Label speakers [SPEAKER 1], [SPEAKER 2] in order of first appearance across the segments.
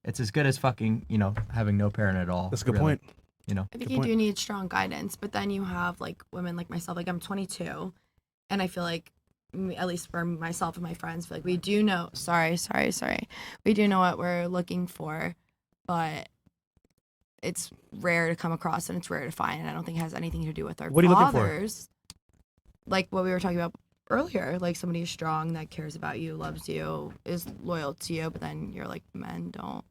[SPEAKER 1] It's as good as fucking, having no parent at all.
[SPEAKER 2] That's a good
[SPEAKER 1] really.
[SPEAKER 2] point.
[SPEAKER 3] I think you do need strong guidance, but then you have like women like myself. Like I'm 22, and I feel like, at least for myself and my friends, feel like we do know. Sorry. We do know what we're looking for, but it's rare to come across and it's rare to find. And I don't think it has anything to do with our
[SPEAKER 2] What are you looking
[SPEAKER 3] fathers. Like what we were talking about earlier, like somebody who's strong, that cares about you, loves you, is loyal to you. But then you're like, men don't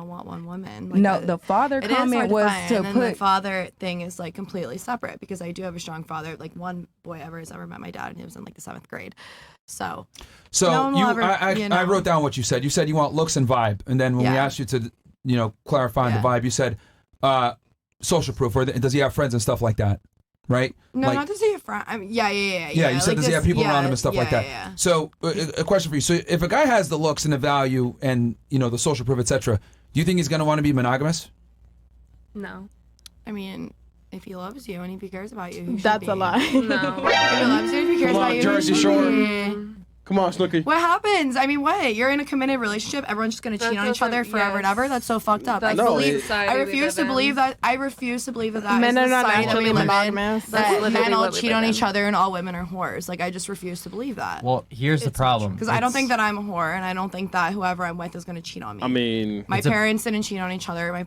[SPEAKER 3] want one woman. Like
[SPEAKER 4] no, the father comment was to
[SPEAKER 3] and then
[SPEAKER 4] put
[SPEAKER 3] the father thing is like completely separate, because I do have a strong father. Like one boy ever has ever met my dad, and he was in like the 7th grade. So no one will
[SPEAKER 5] I wrote down what you said. You said you want looks and vibe, and then when we asked you to, clarify on the vibe, you said social proof, or does he have friends and stuff like that? Right?
[SPEAKER 3] No, not to say a friend. I mean, yeah.
[SPEAKER 5] You said, does he have people around him and stuff like that?
[SPEAKER 3] Yeah.
[SPEAKER 5] So, a question for you. So, if a guy has the looks and the value and, the social proof, etc., do you think he's going to want to be monogamous?
[SPEAKER 6] No.
[SPEAKER 3] I mean, if he loves you and if he cares about you,
[SPEAKER 4] that's a lie.
[SPEAKER 6] No.
[SPEAKER 3] If he loves you, if he cares about you,
[SPEAKER 2] Jersey Shore. Come on, Snooki.
[SPEAKER 3] What happens? I mean, what? You're in a committed relationship. Everyone's just gonna cheat on each other forever and ever. That's so fucked up. I refuse to believe that. I refuse to believe that.
[SPEAKER 4] Men are not
[SPEAKER 3] society
[SPEAKER 4] naturally monogamous.
[SPEAKER 3] That men all cheat on each other and all women are whores. Like I just refuse to believe that.
[SPEAKER 1] Well, here's the problem.
[SPEAKER 3] Because I don't think that I'm a whore, and I don't think that whoever I'm with is gonna cheat on me.
[SPEAKER 2] I mean,
[SPEAKER 3] my parents didn't cheat on each other. My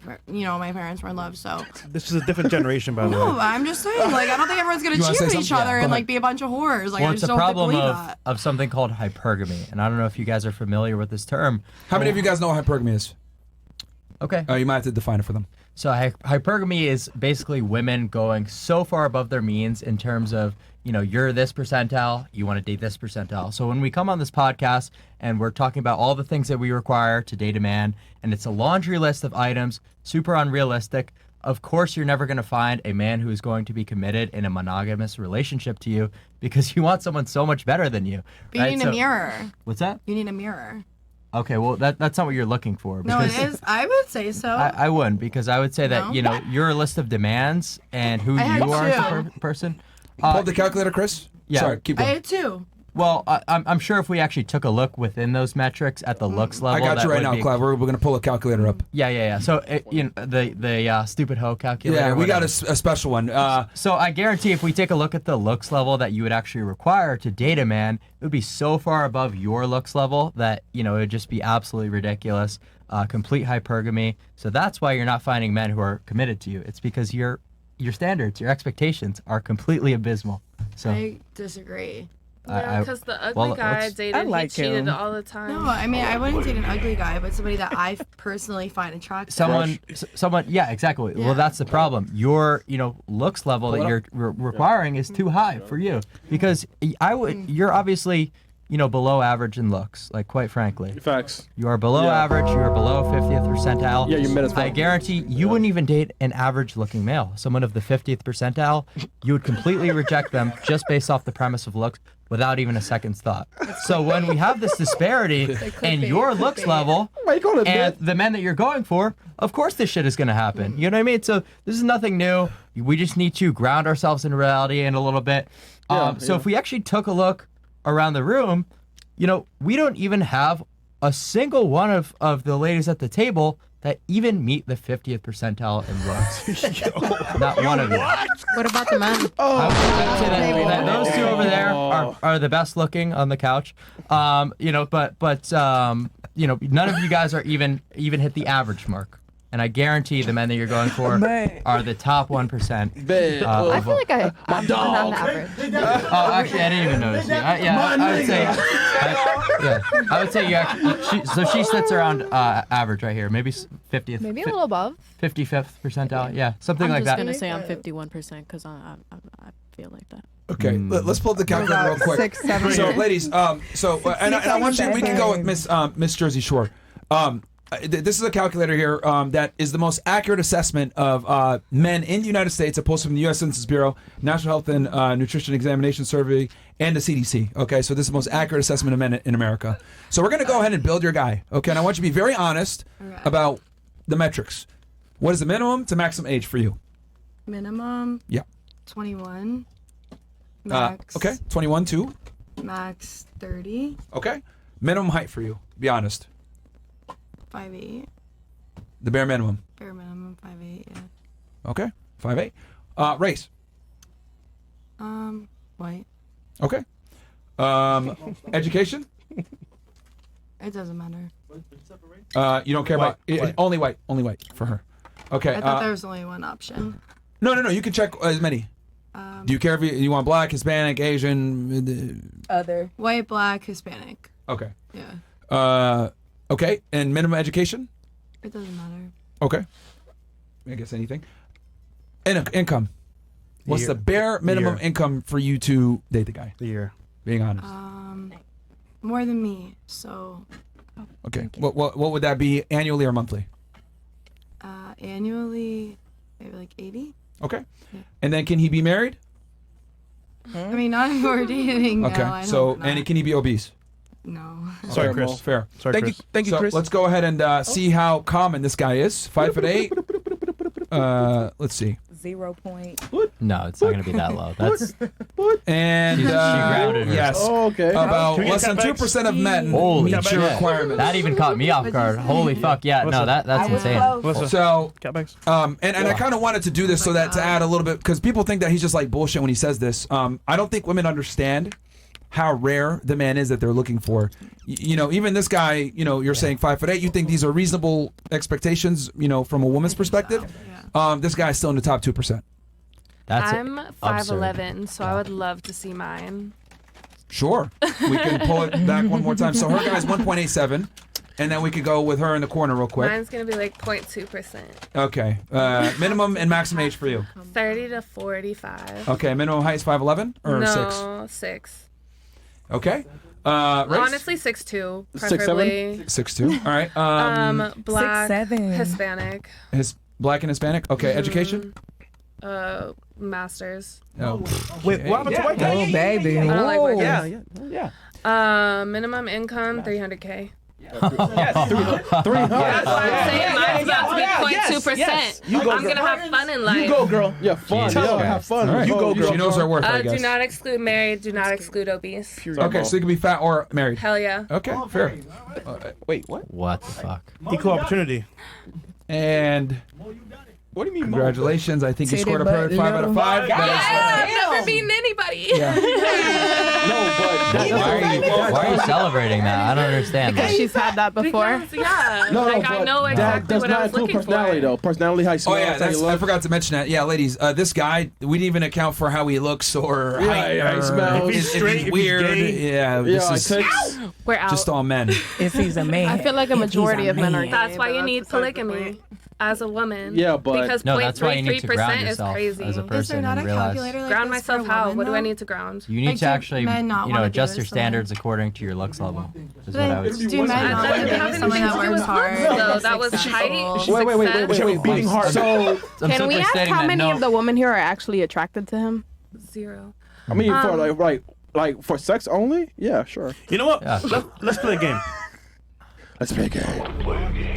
[SPEAKER 3] parents were in love. So
[SPEAKER 2] this is a different generation, by the way.
[SPEAKER 3] No, I'm just saying. Like I don't think everyone's gonna cheat on each other and like be a bunch of whores. Like
[SPEAKER 1] well,
[SPEAKER 3] I
[SPEAKER 1] it's
[SPEAKER 3] just
[SPEAKER 1] a
[SPEAKER 3] don't
[SPEAKER 1] problem
[SPEAKER 3] believe that.
[SPEAKER 1] of something called hypergamy. And I don't know if you guys are familiar with this term.
[SPEAKER 5] How many of you guys know what hypergamy is?
[SPEAKER 1] Okay.
[SPEAKER 5] You might have to define it for them.
[SPEAKER 1] So hypergamy is basically women going so far above their means in terms of, you're this percentile, you want to date this percentile. So when we come on this podcast and we're talking about all the things that we require to date a man, and it's a laundry list of items, super unrealistic, of course, you're never going to find a man who is going to be committed in a monogamous relationship to you because you want someone so much better than you.
[SPEAKER 3] But you need a mirror.
[SPEAKER 1] What's that?
[SPEAKER 3] You need a mirror.
[SPEAKER 1] Okay, well, that's not what you're looking for.
[SPEAKER 3] No, it is. I would say so.
[SPEAKER 1] I wouldn't, because I would say that, your list of demands and who you are as a person.
[SPEAKER 5] Pull up the calculator, Chris?
[SPEAKER 1] Yeah.
[SPEAKER 5] Sorry, keep going.
[SPEAKER 3] I had 2.
[SPEAKER 1] Well, I'm sure if we actually took a look within those metrics at the looks level,
[SPEAKER 5] I got you right now, Clive. We're going to pull a calculator up.
[SPEAKER 1] Yeah. So the stupid hoe calculator.
[SPEAKER 5] Yeah, we got a special one.
[SPEAKER 1] So I guarantee if we take a look at the looks level that you would actually require to date a man, it would be so far above your looks level that it would just be absolutely ridiculous. Complete hypergamy. So that's why you're not finding men who are committed to you. It's because your standards, your expectations are completely abysmal. So
[SPEAKER 3] I disagree.
[SPEAKER 6] Yeah, because the ugly guy dated, he cheated all the time.
[SPEAKER 3] No, I mean, I wouldn't date an ugly guy, but somebody that I personally find attractive.
[SPEAKER 1] Someone, yeah, exactly. Yeah. Well, that's the problem. Your, looks level that you're requiring is too high for you, because you're obviously, below average in looks, like, quite frankly.
[SPEAKER 2] Facts.
[SPEAKER 1] You are below average, you are below 50th percentile.
[SPEAKER 2] Yeah, you mid as well.
[SPEAKER 1] I guarantee you wouldn't even date an average-looking male. Someone of the 50th percentile, you would completely reject them just based off the premise of looks, without even a second's thought. So when we have this disparity in your looks level and the men that you're going for, of course this shit is going to happen. You know what I mean? So this is nothing new. We just need to ground ourselves in reality in a little bit. So if we actually took a look around the room, we don't even have a single one of the ladies at the table that even meet the 50th percentile in looks. Not one of you.
[SPEAKER 4] What about the men?
[SPEAKER 1] I would say that those two over there are the best looking on the couch. But none of you guys are even hit the average mark. And I guarantee the men that you're going for are the top 1%.
[SPEAKER 4] I feel like I'm on the average.
[SPEAKER 1] Oh, actually, I didn't even notice you. I would say you actually. She sits around average right here, maybe 50th.
[SPEAKER 4] Maybe a little above.
[SPEAKER 1] 55th percentile, yeah, something like that.
[SPEAKER 4] I'm just gonna say I'm 51% because I feel like that.
[SPEAKER 5] Okay, let's pull up the calculator real quick.
[SPEAKER 4] 6, 7.
[SPEAKER 5] So, ladies, and I want you. We can go with Miss Jersey Shore. This is a calculator here that is the most accurate assessment of men in the United States, opposed from the U.S. Census Bureau, National Health and Nutrition Examination Survey, and the CDC. Okay, so this is the most accurate assessment of men in America. So we're going to go ahead and build your guy. Okay, and I want you to be very honest about the metrics. What is the minimum to maximum age for you?
[SPEAKER 3] Minimum?
[SPEAKER 5] Yeah.
[SPEAKER 3] 21. Max.
[SPEAKER 5] Okay, 21 too.
[SPEAKER 3] Max 30.
[SPEAKER 5] Okay. Minimum height for you. Be honest.
[SPEAKER 3] 5'8".
[SPEAKER 5] The bare minimum.
[SPEAKER 3] Bare minimum 5'8", yeah.
[SPEAKER 5] Okay, 5'8". Race.
[SPEAKER 3] White.
[SPEAKER 5] Okay. Education.
[SPEAKER 3] It doesn't matter.
[SPEAKER 5] You don't care about only white for her. Okay.
[SPEAKER 3] I thought there was only one option.
[SPEAKER 5] No. You can check as many. Do you care if you want black, Hispanic, Asian?
[SPEAKER 7] Other.
[SPEAKER 3] White, black, Hispanic.
[SPEAKER 5] Okay.
[SPEAKER 3] Yeah.
[SPEAKER 5] Okay. And minimum education.
[SPEAKER 3] It doesn't matter.
[SPEAKER 5] Okay. I guess anything. And income. What's
[SPEAKER 2] Year.
[SPEAKER 5] the bare minimum
[SPEAKER 2] Year.
[SPEAKER 5] income for you to date the guy?
[SPEAKER 2] The year.
[SPEAKER 5] Being honest.
[SPEAKER 3] More than me. So.
[SPEAKER 5] Okay. What would that be, annually or monthly?
[SPEAKER 3] Annually, maybe like 80.
[SPEAKER 5] Okay. And then can he be married?
[SPEAKER 3] I mean, not if we're dating.
[SPEAKER 5] Okay.
[SPEAKER 3] No, I
[SPEAKER 5] So
[SPEAKER 3] hope not.
[SPEAKER 5] and can he be obese?
[SPEAKER 3] No.
[SPEAKER 2] Sorry,
[SPEAKER 5] Okay,
[SPEAKER 2] Chris.
[SPEAKER 5] Fair.
[SPEAKER 2] Sorry,
[SPEAKER 5] Thank
[SPEAKER 2] Chris.
[SPEAKER 5] you. Thank you,
[SPEAKER 2] So,
[SPEAKER 5] Chris. Let's go ahead and see how common this guy is. 5'8". Let's see.
[SPEAKER 7] 0 point.
[SPEAKER 1] No, it's not going to be that low. That's
[SPEAKER 5] And
[SPEAKER 1] she grounded her.
[SPEAKER 5] yes,
[SPEAKER 2] Oh, okay.
[SPEAKER 5] about
[SPEAKER 2] Can we get
[SPEAKER 5] less than
[SPEAKER 2] cutbacks?
[SPEAKER 5] 2% of men
[SPEAKER 1] Holy
[SPEAKER 5] meet your
[SPEAKER 1] shit.
[SPEAKER 5] requirements.
[SPEAKER 1] That even caught me off guard. Holy fuck, yeah. No, that's
[SPEAKER 7] I was
[SPEAKER 1] insane.
[SPEAKER 7] close.
[SPEAKER 2] What's
[SPEAKER 5] So,
[SPEAKER 2] Cutbacks?
[SPEAKER 5] and I kind of wanted to do this so that to add a little bit, because people think that he's just like bullshit when he says this. I don't think women understand how rare the man is that they're looking for. You know, even this guy, you know, you're saying 5'8", you think these are reasonable expectations, you know, from a woman's perspective. This guy's still in the top 2%.
[SPEAKER 1] That's
[SPEAKER 6] I'm
[SPEAKER 1] absurd.
[SPEAKER 6] 5'11", so I would love to see mine.
[SPEAKER 5] Sure. We can pull it back one more time. So her guy's 1.87, and then we could go with her in the corner real quick.
[SPEAKER 6] Mine's gonna be like 0.2%.
[SPEAKER 5] Okay. Minimum and maximum age for you.
[SPEAKER 6] 30 to 45.
[SPEAKER 5] Okay. Minimum height is 5'11" or 6?
[SPEAKER 6] No, 6.
[SPEAKER 5] Okay. Race?
[SPEAKER 6] Honestly, 6'2",
[SPEAKER 2] 6'7"?
[SPEAKER 6] preferably.
[SPEAKER 5] 6'2". All right.
[SPEAKER 6] Black,
[SPEAKER 7] 6'7".
[SPEAKER 6] Hispanic.
[SPEAKER 5] Black and Hispanic. Okay. Education?
[SPEAKER 6] Masters.
[SPEAKER 5] Oh.
[SPEAKER 2] Wait, what happened to white
[SPEAKER 7] Oh,
[SPEAKER 2] guy?
[SPEAKER 7] baby.
[SPEAKER 6] I don't like white
[SPEAKER 2] Yeah,
[SPEAKER 6] guys.
[SPEAKER 2] yeah.
[SPEAKER 6] Minimum income, 300K.
[SPEAKER 2] 300.
[SPEAKER 6] That's why I'm saying mine's about to be 0.2%.
[SPEAKER 2] yes. You go,
[SPEAKER 6] I'm
[SPEAKER 2] girl.
[SPEAKER 6] gonna have fun in life.
[SPEAKER 2] You go, girl. Yeah, fun.
[SPEAKER 1] Jesus
[SPEAKER 2] Yeah,
[SPEAKER 1] Christ.
[SPEAKER 2] have fun.
[SPEAKER 5] All right.
[SPEAKER 2] You go, girl.
[SPEAKER 5] She knows her worth, I
[SPEAKER 6] Do
[SPEAKER 5] guess.
[SPEAKER 6] not exclude married. Do not exclude obese.
[SPEAKER 5] Okay, so you can be fat or married.
[SPEAKER 6] Hell yeah.
[SPEAKER 5] Okay, fair. Wait, what?
[SPEAKER 1] What the fuck?
[SPEAKER 2] Equal opportunity.
[SPEAKER 5] And
[SPEAKER 2] What do you mean?
[SPEAKER 5] congratulations, I think you
[SPEAKER 7] Titty
[SPEAKER 5] scored a
[SPEAKER 7] butt
[SPEAKER 5] perfect 5 out of 5.
[SPEAKER 6] Yeah,
[SPEAKER 5] That
[SPEAKER 6] I've never beaten anybody.
[SPEAKER 5] is, yeah.
[SPEAKER 2] No, but
[SPEAKER 1] Why are you celebrating that? I don't understand.
[SPEAKER 4] Because
[SPEAKER 1] Like,
[SPEAKER 4] she's had that before.
[SPEAKER 6] Because, yeah.
[SPEAKER 2] no,
[SPEAKER 6] like,
[SPEAKER 2] but
[SPEAKER 6] I know
[SPEAKER 2] that
[SPEAKER 6] exactly
[SPEAKER 2] does
[SPEAKER 6] what I
[SPEAKER 2] not
[SPEAKER 6] was
[SPEAKER 2] include
[SPEAKER 6] looking
[SPEAKER 2] personality,
[SPEAKER 6] for.
[SPEAKER 2] though. Personality, how he
[SPEAKER 5] Oh
[SPEAKER 2] smells,
[SPEAKER 5] yeah,
[SPEAKER 2] how
[SPEAKER 5] that's,
[SPEAKER 2] he
[SPEAKER 5] I
[SPEAKER 2] looks.
[SPEAKER 5] forgot to mention that. Yeah, ladies, this guy, we didn't even account for how he looks or
[SPEAKER 2] Yeah,
[SPEAKER 5] height
[SPEAKER 2] yeah, he
[SPEAKER 5] or
[SPEAKER 2] smells.
[SPEAKER 5] if
[SPEAKER 2] If he's
[SPEAKER 5] he's
[SPEAKER 2] straight, if he's
[SPEAKER 5] weird.
[SPEAKER 2] gay.
[SPEAKER 5] Yeah,
[SPEAKER 2] Yeah,
[SPEAKER 5] this
[SPEAKER 2] it
[SPEAKER 5] is
[SPEAKER 2] takes.
[SPEAKER 6] We're out.
[SPEAKER 5] just all men.
[SPEAKER 7] If he's a man.
[SPEAKER 4] I feel like a majority of men are gay.
[SPEAKER 6] That's why
[SPEAKER 4] but
[SPEAKER 6] you need
[SPEAKER 4] that's beside the
[SPEAKER 6] polygamy
[SPEAKER 4] point.
[SPEAKER 6] as a woman.
[SPEAKER 2] Yeah, but
[SPEAKER 6] because
[SPEAKER 1] no, that's why you need to ground
[SPEAKER 6] 0.33% is
[SPEAKER 1] yourself
[SPEAKER 6] crazy.
[SPEAKER 1] as a
[SPEAKER 3] Is there
[SPEAKER 1] person
[SPEAKER 3] not a
[SPEAKER 1] and realize
[SPEAKER 3] calculator like
[SPEAKER 6] Ground
[SPEAKER 3] this for
[SPEAKER 6] myself how?
[SPEAKER 3] women,
[SPEAKER 6] What do I
[SPEAKER 3] though?
[SPEAKER 6] need to ground?
[SPEAKER 1] you need
[SPEAKER 3] Like,
[SPEAKER 1] to
[SPEAKER 3] do
[SPEAKER 1] actually,
[SPEAKER 3] men not wanna do
[SPEAKER 1] adjust your
[SPEAKER 3] this, though?
[SPEAKER 1] standards according to your looks level. Is what I
[SPEAKER 3] Then
[SPEAKER 1] would.
[SPEAKER 3] do men
[SPEAKER 6] That
[SPEAKER 3] not
[SPEAKER 6] doesn't
[SPEAKER 3] want to
[SPEAKER 6] have
[SPEAKER 3] be someone
[SPEAKER 6] anything
[SPEAKER 3] that
[SPEAKER 6] to do
[SPEAKER 3] works
[SPEAKER 6] with
[SPEAKER 3] hard?
[SPEAKER 6] looks, though.
[SPEAKER 3] that's
[SPEAKER 6] That was
[SPEAKER 3] successful?
[SPEAKER 6] height.
[SPEAKER 2] Wait.
[SPEAKER 6] success.
[SPEAKER 2] Beating heart.
[SPEAKER 5] So
[SPEAKER 1] I'm
[SPEAKER 4] Can we
[SPEAKER 1] simply
[SPEAKER 4] ask
[SPEAKER 1] stating
[SPEAKER 4] how
[SPEAKER 1] that
[SPEAKER 4] many
[SPEAKER 1] no-
[SPEAKER 4] of the women here are actually attracted to him?
[SPEAKER 6] 0.
[SPEAKER 2] I mean, for like for sex only? Yeah, sure.
[SPEAKER 8] You know what?
[SPEAKER 1] Yeah.
[SPEAKER 8] Let's play a game.
[SPEAKER 2] Let's play a game.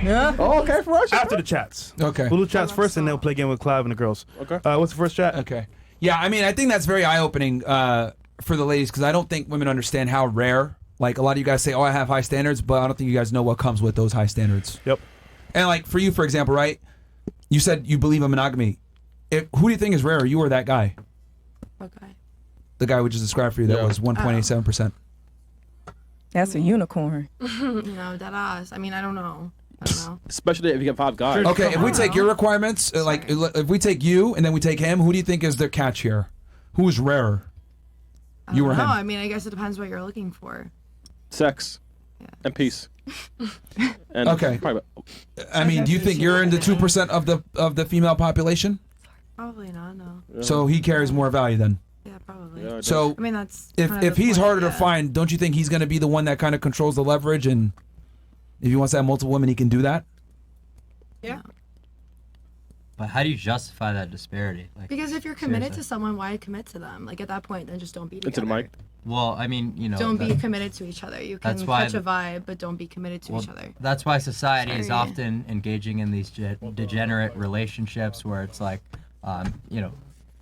[SPEAKER 2] Yeah. Oh, okay, for us.
[SPEAKER 8] After the chats.
[SPEAKER 5] Okay.
[SPEAKER 8] We'll do chats first, and then we'll play a game with Clive and the girls.
[SPEAKER 2] Okay.
[SPEAKER 8] What's the first chat?
[SPEAKER 5] Okay. Yeah, I mean, I think that's very eye-opening for the ladies because I don't think women understand how rare. Like a lot of you guys say, "Oh, I have high standards," but I don't think you guys know what comes with those high standards.
[SPEAKER 8] Yep.
[SPEAKER 5] And like for you, for example, right? You said you believe in monogamy. Who do you think is rarer, you or that guy?
[SPEAKER 3] Okay.
[SPEAKER 5] The guy we just described for you that
[SPEAKER 2] Yeah.
[SPEAKER 5] was 1.87%.
[SPEAKER 7] That's a unicorn.
[SPEAKER 3] No, dead ass. I mean, I don't know.
[SPEAKER 2] Especially if you get 5 guys.
[SPEAKER 5] Okay, if we take your requirements, like if we take you and then we take him, who do you think is the catch here? Who is rarer?
[SPEAKER 3] I
[SPEAKER 5] You
[SPEAKER 3] don't
[SPEAKER 5] or
[SPEAKER 3] know.
[SPEAKER 5] him?
[SPEAKER 3] I mean, I guess it depends what you're looking for.
[SPEAKER 2] Sex.
[SPEAKER 3] Yeah.
[SPEAKER 2] And peace. And
[SPEAKER 5] Okay.
[SPEAKER 2] Probably,
[SPEAKER 5] I mean, do you think you're in the 2% of the female population?
[SPEAKER 3] Probably not. No.
[SPEAKER 5] So he carries more value then.
[SPEAKER 3] Yeah, probably.
[SPEAKER 2] yeah,
[SPEAKER 5] So
[SPEAKER 3] I mean, that's
[SPEAKER 5] if
[SPEAKER 3] kind of the
[SPEAKER 5] he's
[SPEAKER 3] point,
[SPEAKER 5] harder
[SPEAKER 3] yeah.
[SPEAKER 5] to find, don't you think he's going to be the one that kind of controls the leverage? And if he wants to have multiple women, he can do that.
[SPEAKER 3] Yeah.
[SPEAKER 1] But how do you justify that disparity? Like,
[SPEAKER 3] Because if you're committed
[SPEAKER 1] seriously.
[SPEAKER 3] to someone, why commit to them? Like at that point, then just don't be
[SPEAKER 2] into
[SPEAKER 3] together.
[SPEAKER 2] the mic.
[SPEAKER 1] well, I mean,
[SPEAKER 3] Don't be
[SPEAKER 1] that-
[SPEAKER 3] committed to each other. You can
[SPEAKER 1] That's why
[SPEAKER 3] catch a vibe, but don't be committed to
[SPEAKER 1] well,
[SPEAKER 3] each other.
[SPEAKER 1] that's why society is
[SPEAKER 3] Sorry.
[SPEAKER 1] often engaging in these degenerate relationships where it's like,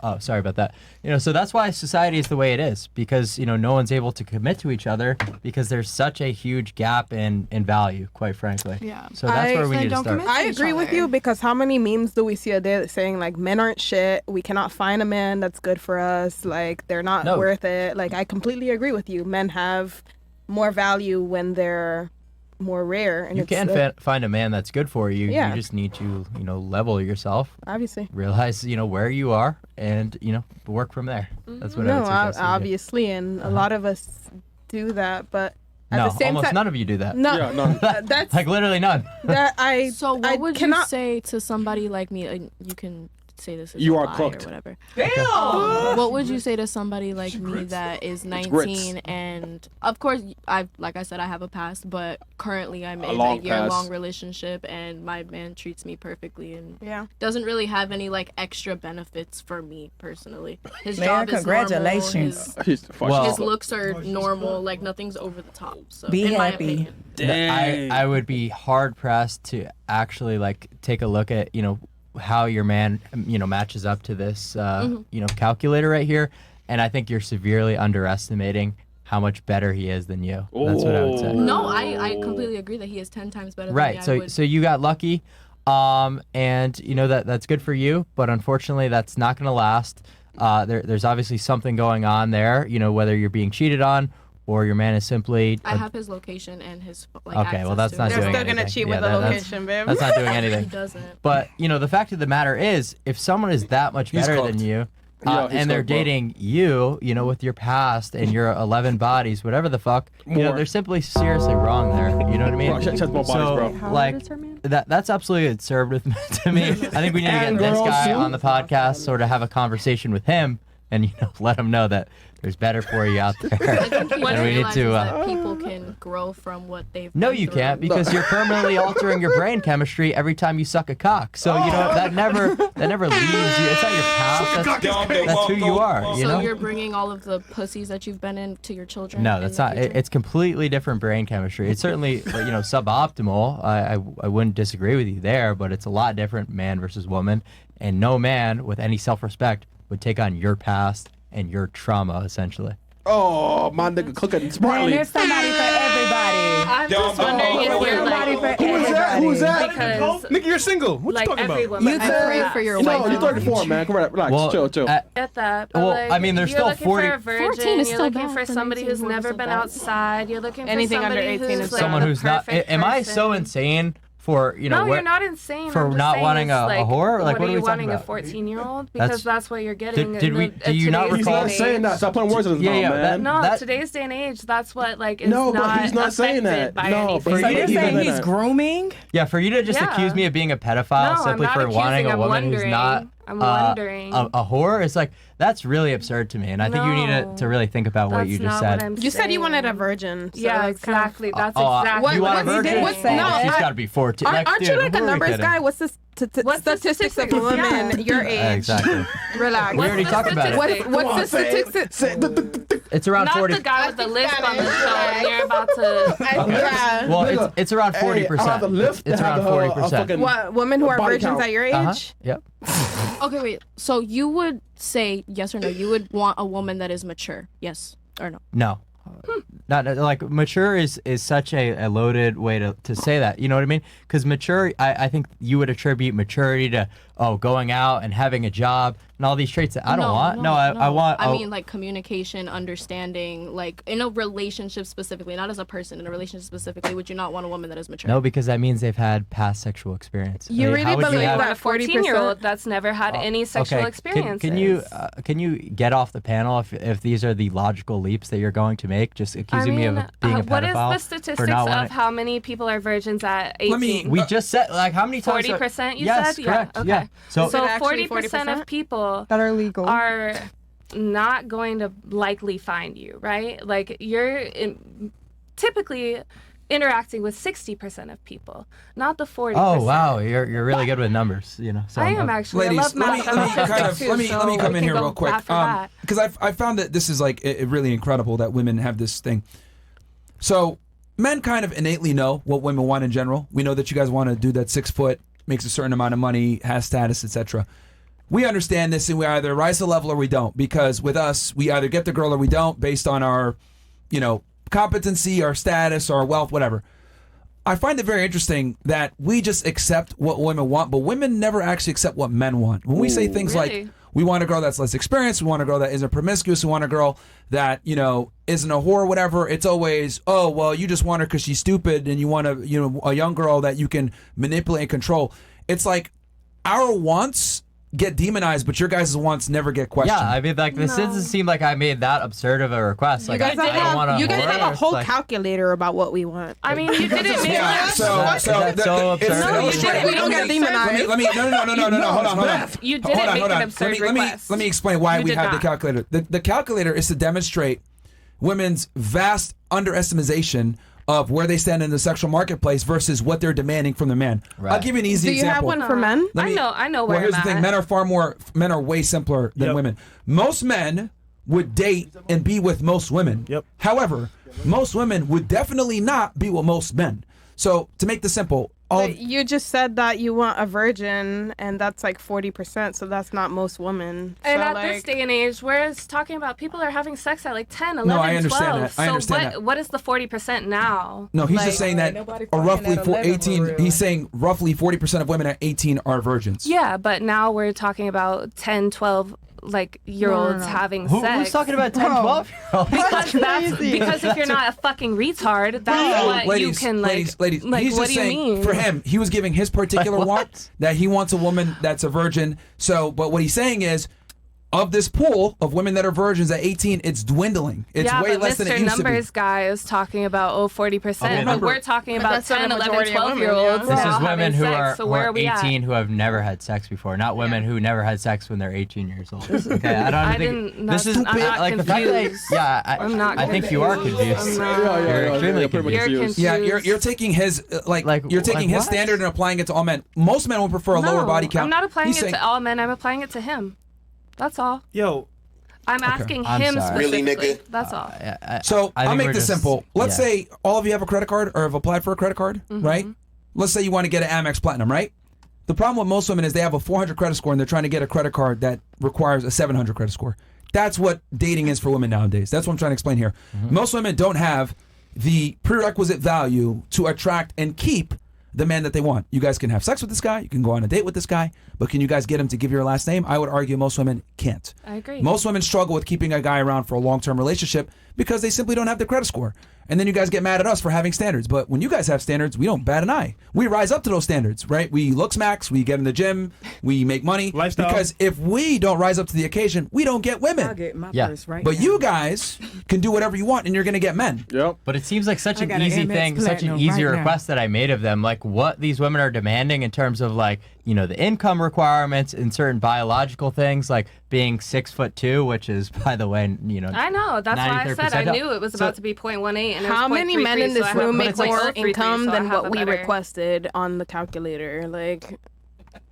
[SPEAKER 1] Oh, sorry about that. So that's why society is the way it is, because no one's able to commit to each other because there's such a huge gap in value, quite frankly.
[SPEAKER 3] Yeah.
[SPEAKER 1] So that's where we need to start.
[SPEAKER 9] I agree with you, because how many memes do we see a day saying like men aren't shit, we cannot find a man that's good for us, like they're not worth it. Like I completely agree with you. Men have more value when they're more rare, and
[SPEAKER 1] you can find a man that's good for you. You just need to level yourself,
[SPEAKER 9] obviously
[SPEAKER 1] realize where you are, and work from there. That's what I would suggest.
[SPEAKER 9] Obviously, and a lot of us do that, but at the same
[SPEAKER 1] almost
[SPEAKER 9] time,
[SPEAKER 1] none of you do that.
[SPEAKER 9] No, that's
[SPEAKER 1] like literally none.
[SPEAKER 4] So what would you say to somebody like me? You can say this is
[SPEAKER 2] you
[SPEAKER 4] a
[SPEAKER 2] are
[SPEAKER 4] lie
[SPEAKER 2] cooked.
[SPEAKER 4] or whatever.
[SPEAKER 2] Damn.
[SPEAKER 4] What would you say to somebody like me that is 19 and of course like I said, I have a past, but currently I'm in a year-long relationship and my man treats me perfectly and doesn't really have any like extra benefits for me personally. His job is
[SPEAKER 7] congratulations.
[SPEAKER 4] Normal. His looks are normal, like nothing's over the top. So
[SPEAKER 7] be
[SPEAKER 4] in my
[SPEAKER 7] happy.
[SPEAKER 4] opinion.
[SPEAKER 1] I would be hard pressed to actually like take a look at how your man matches up to this calculator right here, and I think you're severely underestimating how much better he is than you. That's what I would say.
[SPEAKER 4] No, I completely agree that he is 10 times better
[SPEAKER 1] right
[SPEAKER 4] than me.
[SPEAKER 1] So you got lucky, and that's good for you, but unfortunately that's not going to last. There's obviously something going on there, whether you're being cheated on or your man is simply...
[SPEAKER 4] I have his location and his
[SPEAKER 1] okay, well, that's not doing anything.
[SPEAKER 9] They're still going to cheat with the location, babe.
[SPEAKER 1] That's not doing anything.
[SPEAKER 4] He doesn't.
[SPEAKER 1] But, the fact of the matter is, if someone is that much better than you, and they're dating you, with your past and your 11 bodies, whatever the fuck, they're simply seriously wrong there. You know what I mean?
[SPEAKER 2] Bro, more bodies, bro.
[SPEAKER 1] Like, that's absolutely absurd to me. I think we need to get this guy on the podcast, sort of have a conversation with him, and let him know that there's better for you out there.
[SPEAKER 4] I think he realizes that people can grow from what they've
[SPEAKER 1] No,
[SPEAKER 4] been
[SPEAKER 1] you
[SPEAKER 4] through.
[SPEAKER 1] can't, because you're permanently altering your brain chemistry every time you suck a cock. So that never leaves you. It's not your past. That's who you are.
[SPEAKER 4] So you're bringing all of the pussies that you've been in to your children.
[SPEAKER 1] No, that's not. It's completely different brain chemistry. It's certainly suboptimal. I wouldn't disagree with you there, but it's a lot different, man versus woman, and no man with any self-respect would take on your past and your trauma, essentially.
[SPEAKER 2] Oh, my nigga cooking smartly.
[SPEAKER 7] There's somebody for everybody.
[SPEAKER 6] I'm just wondering if you're like,
[SPEAKER 2] Who's that?
[SPEAKER 6] because
[SPEAKER 8] Nigga, you're single. What you
[SPEAKER 6] like
[SPEAKER 8] talking
[SPEAKER 6] every
[SPEAKER 8] about?
[SPEAKER 6] woman.
[SPEAKER 3] I pray for your wife.
[SPEAKER 2] No, you're 34, man. Come on, relax.
[SPEAKER 1] Well,
[SPEAKER 2] chill.
[SPEAKER 6] Get that. But
[SPEAKER 1] well,
[SPEAKER 6] like,
[SPEAKER 1] I mean, there's
[SPEAKER 6] you're
[SPEAKER 1] still
[SPEAKER 6] looking
[SPEAKER 1] 40
[SPEAKER 6] for a virgin.
[SPEAKER 4] 14 is
[SPEAKER 6] You're
[SPEAKER 4] still
[SPEAKER 6] looking
[SPEAKER 4] bad
[SPEAKER 6] for
[SPEAKER 4] for
[SPEAKER 6] somebody
[SPEAKER 4] 19,
[SPEAKER 6] who's
[SPEAKER 4] what is
[SPEAKER 6] never
[SPEAKER 4] so
[SPEAKER 6] been
[SPEAKER 4] bad?
[SPEAKER 6] outside. You're looking for
[SPEAKER 9] Anything under
[SPEAKER 6] somebody
[SPEAKER 9] 18 is
[SPEAKER 6] who's like
[SPEAKER 1] someone
[SPEAKER 6] the
[SPEAKER 1] who's not.
[SPEAKER 6] perfect
[SPEAKER 1] Am I so
[SPEAKER 6] person.
[SPEAKER 1] insane for
[SPEAKER 6] No,
[SPEAKER 1] what,
[SPEAKER 6] you're not insane.
[SPEAKER 1] for
[SPEAKER 6] I'm just
[SPEAKER 1] not
[SPEAKER 6] saying
[SPEAKER 1] wanting
[SPEAKER 6] it's
[SPEAKER 1] a
[SPEAKER 6] like,
[SPEAKER 1] whore? Like, what
[SPEAKER 6] are
[SPEAKER 1] are we
[SPEAKER 6] you
[SPEAKER 1] talking
[SPEAKER 6] wanting
[SPEAKER 1] about?
[SPEAKER 6] a 14-year-old? Because that's what you're getting.
[SPEAKER 1] Did we? Do you not
[SPEAKER 2] He's
[SPEAKER 1] recall?
[SPEAKER 2] not saying that. Stop putting words in his mouth, man.
[SPEAKER 6] No, today's day and age, that's what like is
[SPEAKER 2] No, but
[SPEAKER 6] not
[SPEAKER 2] he's not saying
[SPEAKER 6] affected
[SPEAKER 2] that.
[SPEAKER 6] by
[SPEAKER 2] No,
[SPEAKER 6] anything.
[SPEAKER 2] for
[SPEAKER 7] So
[SPEAKER 2] you
[SPEAKER 7] you're
[SPEAKER 2] to
[SPEAKER 7] saying
[SPEAKER 2] even
[SPEAKER 7] he's
[SPEAKER 2] that.
[SPEAKER 7] grooming?
[SPEAKER 1] Yeah, for you to just
[SPEAKER 6] Yeah.
[SPEAKER 1] accuse me of being a pedophile
[SPEAKER 6] No,
[SPEAKER 1] simply
[SPEAKER 6] I'm
[SPEAKER 1] for
[SPEAKER 6] not
[SPEAKER 1] wanting
[SPEAKER 6] accusing,
[SPEAKER 1] a
[SPEAKER 6] I'm
[SPEAKER 1] woman who's
[SPEAKER 6] wondering.
[SPEAKER 1] not
[SPEAKER 6] I'm wondering.
[SPEAKER 1] a whore, it's like that's really absurd to me, and I think you need to really think about what
[SPEAKER 6] That's
[SPEAKER 1] you just
[SPEAKER 6] not what
[SPEAKER 1] said.
[SPEAKER 6] I'm
[SPEAKER 9] You said you wanted a
[SPEAKER 6] saying.
[SPEAKER 9] virgin. So
[SPEAKER 6] Yeah,
[SPEAKER 9] that's kind of-
[SPEAKER 6] exactly. That's
[SPEAKER 1] Oh,
[SPEAKER 6] exactly.
[SPEAKER 1] you want a
[SPEAKER 9] what he
[SPEAKER 1] virgin?
[SPEAKER 9] did was-
[SPEAKER 1] She's
[SPEAKER 9] no,
[SPEAKER 1] got to be 14.
[SPEAKER 9] Aren't you
[SPEAKER 1] dude,
[SPEAKER 9] like a
[SPEAKER 1] who are we
[SPEAKER 9] numbers
[SPEAKER 1] kidding?
[SPEAKER 9] guy? What's the
[SPEAKER 6] What's the
[SPEAKER 9] statistics of
[SPEAKER 6] statistics?
[SPEAKER 9] women your
[SPEAKER 1] Yeah,
[SPEAKER 9] age?
[SPEAKER 1] exactly.
[SPEAKER 9] Relax.
[SPEAKER 1] We already talked about it.
[SPEAKER 9] What's the statistics?
[SPEAKER 1] It's around
[SPEAKER 6] Not
[SPEAKER 1] 40.
[SPEAKER 6] the guy with the lisp on the show, and you're about to.
[SPEAKER 1] Well, it's around 40%. It's around 40%.
[SPEAKER 9] What, women who are
[SPEAKER 2] Body
[SPEAKER 9] virgins
[SPEAKER 2] count.
[SPEAKER 9] at your age?
[SPEAKER 1] Yep.
[SPEAKER 4] Okay, wait. So you would say yes or no? You would want a woman that is mature? Yes or no?
[SPEAKER 1] No. Not like mature is such a loaded way to say that. You know what I mean? Because mature, I think you would attribute maturity to going out and having a job and all these traits that I don't want. No, I want.
[SPEAKER 4] I mean, like communication, understanding, like in a relationship specifically, not as a person. In a relationship specifically, would you not want a woman that is mature?
[SPEAKER 1] No, because that means they've had past sexual experience.
[SPEAKER 9] You really
[SPEAKER 1] how would
[SPEAKER 9] believe
[SPEAKER 1] have-
[SPEAKER 9] that?
[SPEAKER 6] A 14-year-old that's never had any sexual experiences.
[SPEAKER 1] Can you get off the panel if these are the logical leaps that you're going to make? Just accusing me of being a
[SPEAKER 6] what is
[SPEAKER 1] pedophile.
[SPEAKER 6] the
[SPEAKER 1] for
[SPEAKER 6] statistics
[SPEAKER 1] not
[SPEAKER 6] of
[SPEAKER 1] wanting-
[SPEAKER 6] how many people are virgins at 18?
[SPEAKER 1] We just said like how many times?
[SPEAKER 6] 40%. You
[SPEAKER 1] yes,
[SPEAKER 6] said,
[SPEAKER 1] correct.
[SPEAKER 6] yeah. Okay.
[SPEAKER 1] Yeah. So,
[SPEAKER 6] So
[SPEAKER 9] actually
[SPEAKER 6] 40% of people
[SPEAKER 7] That are legal.
[SPEAKER 6] are not going to likely find you, right? Like typically interacting with 60% of people, not the 40%.
[SPEAKER 1] oh wow, you're really good with numbers. So
[SPEAKER 6] I am actually.
[SPEAKER 5] Ladies,
[SPEAKER 6] I love math.
[SPEAKER 5] let me come in here real quick because I found that this is like really incredible that women have this thing. So men kind of innately know what women want in general. We know that you guys want to do that 6 foot, makes a certain amount of money, has status, etc. we understand this and we either rise to the level or we don't. Because with us, we either get the girl or we don't based on our, competency, our status, our wealth, whatever. I find it very interesting that we just accept what women want, but women never actually accept what men want. When we say things like, we want a girl that's less experienced, we want a girl that isn't promiscuous, we want a girl that, isn't a whore, whatever, it's always, oh, well, you just want her because she's stupid and you want a young girl that you can manipulate and control. It's like our wants get demonized, but your guys' wants never get questioned.
[SPEAKER 1] Yeah, I mean, this doesn't seem like I made that absurd of a request. Like,
[SPEAKER 9] you guys have a whole calculator about what we want.
[SPEAKER 6] I mean, you didn't make
[SPEAKER 5] absurd.
[SPEAKER 9] We don't get demonized.
[SPEAKER 5] No, hold on.
[SPEAKER 6] You didn't make an absurd request.
[SPEAKER 5] Let me explain why we have the calculator. The calculator is to demonstrate women's vast underestimation of where they stand in the sexual marketplace versus what they're demanding from the man. Right. I'll give you an easy example.
[SPEAKER 9] Do you have one for men?
[SPEAKER 6] I know where
[SPEAKER 5] here's
[SPEAKER 6] I'm
[SPEAKER 5] the thing.
[SPEAKER 6] at.
[SPEAKER 5] Men are way simpler than women. Most men would date and be with most women.
[SPEAKER 8] Yep.
[SPEAKER 5] However, most women would definitely not be with most men. So to make this simple,
[SPEAKER 9] you just said that you want a virgin, and that's like 40%, so that's not most women.
[SPEAKER 6] And
[SPEAKER 9] so
[SPEAKER 6] at this day and age, where it's talking about people are having sex at like 10, 11,
[SPEAKER 5] no, I understand
[SPEAKER 6] 12.
[SPEAKER 5] That. I understand that.
[SPEAKER 6] What is the 40% now?
[SPEAKER 5] No, he's just saying that roughly 18. He's saying roughly 40% of women at 18 are virgins.
[SPEAKER 6] Yeah, but now we're talking about 10, 12 year olds having sex.
[SPEAKER 1] Who's talking about 10, 12 year olds?
[SPEAKER 6] Because if you're not a fucking retard, that's what
[SPEAKER 5] ladies,
[SPEAKER 6] you can
[SPEAKER 5] ladies. He's
[SPEAKER 6] what
[SPEAKER 5] just
[SPEAKER 6] do you
[SPEAKER 5] saying,
[SPEAKER 6] mean?
[SPEAKER 5] for him, he was giving his particular want that he wants a woman that's a virgin. So, but what he's saying is, of this pool of women that are virgins at 18, it's dwindling. It's way less than it used to be.
[SPEAKER 6] Mr. Numbers guy is talking about 40%, but we're talking about 10, 11, 12 year olds.
[SPEAKER 1] This is women who
[SPEAKER 6] sex,
[SPEAKER 1] are 18 who have never had sex before, not women who never had sex when they're 18 years old. Okay, I think you are confused. You're extremely confused.
[SPEAKER 5] Yeah, you're taking his you're taking his standard and applying it to all men. Most men will prefer a lower body count.
[SPEAKER 6] I'm not applying it to all men. I'm applying it to him. That's all.
[SPEAKER 8] Yo.
[SPEAKER 6] I'm asking him specifically.
[SPEAKER 2] Really, nigga?
[SPEAKER 6] That's all.
[SPEAKER 5] So I'll make this simple. Let's say all of you have a credit card or have applied for a credit card, right? Let's say you want to get an Amex Platinum, right? The problem with most women is they have a 400 credit score and they're trying to get a credit card that requires a 700 credit score. That's what dating is for women nowadays. That's what I'm trying to explain here. Most women don't have the prerequisite value to attract and keep the man that they want. You guys can have sex with this guy, you can go on a date with this guy, but can you guys get him to give your last name? I would argue most women can't.
[SPEAKER 6] I agree.
[SPEAKER 5] Most women struggle with keeping a guy around for a long-term relationship because they simply don't have the credit score. And then you guys get mad at us for having standards. But when you guys have standards, we don't bat an eye. We rise up to those standards, right? We looks max, we get in the gym, we make money.
[SPEAKER 8] Lifestyle.
[SPEAKER 5] Because if we don't rise up to the occasion, we don't get women.
[SPEAKER 7] I'll get my purse right
[SPEAKER 5] But
[SPEAKER 7] now.
[SPEAKER 5] you guys can do whatever you want and you're going to get men.
[SPEAKER 2] Yep.
[SPEAKER 1] But it seems like such an
[SPEAKER 7] got an
[SPEAKER 1] easy
[SPEAKER 7] Amex
[SPEAKER 1] thing, such an
[SPEAKER 7] Platinum
[SPEAKER 1] easy
[SPEAKER 7] right now.
[SPEAKER 1] request that I made of them. Like what these women are demanding in terms of the income requirements and certain biological things, like being 6'2", which is, by the way,
[SPEAKER 6] I know. That's why I said I knew it was about to be 0.18. And
[SPEAKER 9] how many men in this room make more income
[SPEAKER 6] so
[SPEAKER 9] than what we requested on the calculator?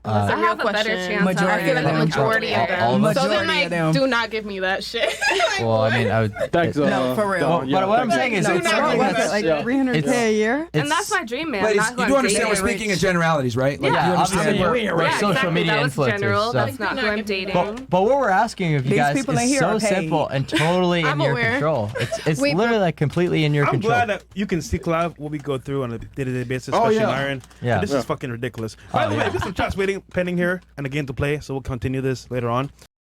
[SPEAKER 6] I have a better chance.
[SPEAKER 7] Majority
[SPEAKER 9] I feel like the majority of them. So then, do not give me that shit.
[SPEAKER 1] Well, I mean, I would.
[SPEAKER 2] Thanks.
[SPEAKER 7] No, for real.
[SPEAKER 1] But what I'm saying is, it's something that's
[SPEAKER 7] like $300K a year.
[SPEAKER 6] And that's my dream, man.
[SPEAKER 5] Ladies,
[SPEAKER 6] not who
[SPEAKER 5] you do
[SPEAKER 6] I'm
[SPEAKER 5] understand we're
[SPEAKER 6] dating.
[SPEAKER 5] speaking in generalities, right? Like,
[SPEAKER 6] Yeah,
[SPEAKER 5] you understand
[SPEAKER 1] obviously we're social
[SPEAKER 6] exactly.
[SPEAKER 1] media
[SPEAKER 6] That was
[SPEAKER 1] influencers.
[SPEAKER 6] general.
[SPEAKER 1] So.
[SPEAKER 6] That's not who I'm dating.
[SPEAKER 1] But what we're asking of you
[SPEAKER 7] These
[SPEAKER 1] guys
[SPEAKER 7] people in
[SPEAKER 1] is
[SPEAKER 7] here
[SPEAKER 1] so
[SPEAKER 7] are paid.
[SPEAKER 1] simple and totally in your
[SPEAKER 9] aware.
[SPEAKER 1] control. It's literally completely in your
[SPEAKER 8] I'm
[SPEAKER 1] control.
[SPEAKER 8] glad that you can see, Clive, what we go through on a day-to-day basis,
[SPEAKER 2] Oh,
[SPEAKER 8] especially
[SPEAKER 2] yeah.
[SPEAKER 8] Myron.
[SPEAKER 1] Yeah.
[SPEAKER 8] This is fucking ridiculous. By the way, there's some chats pending here and a game to play, so we'll continue this later on.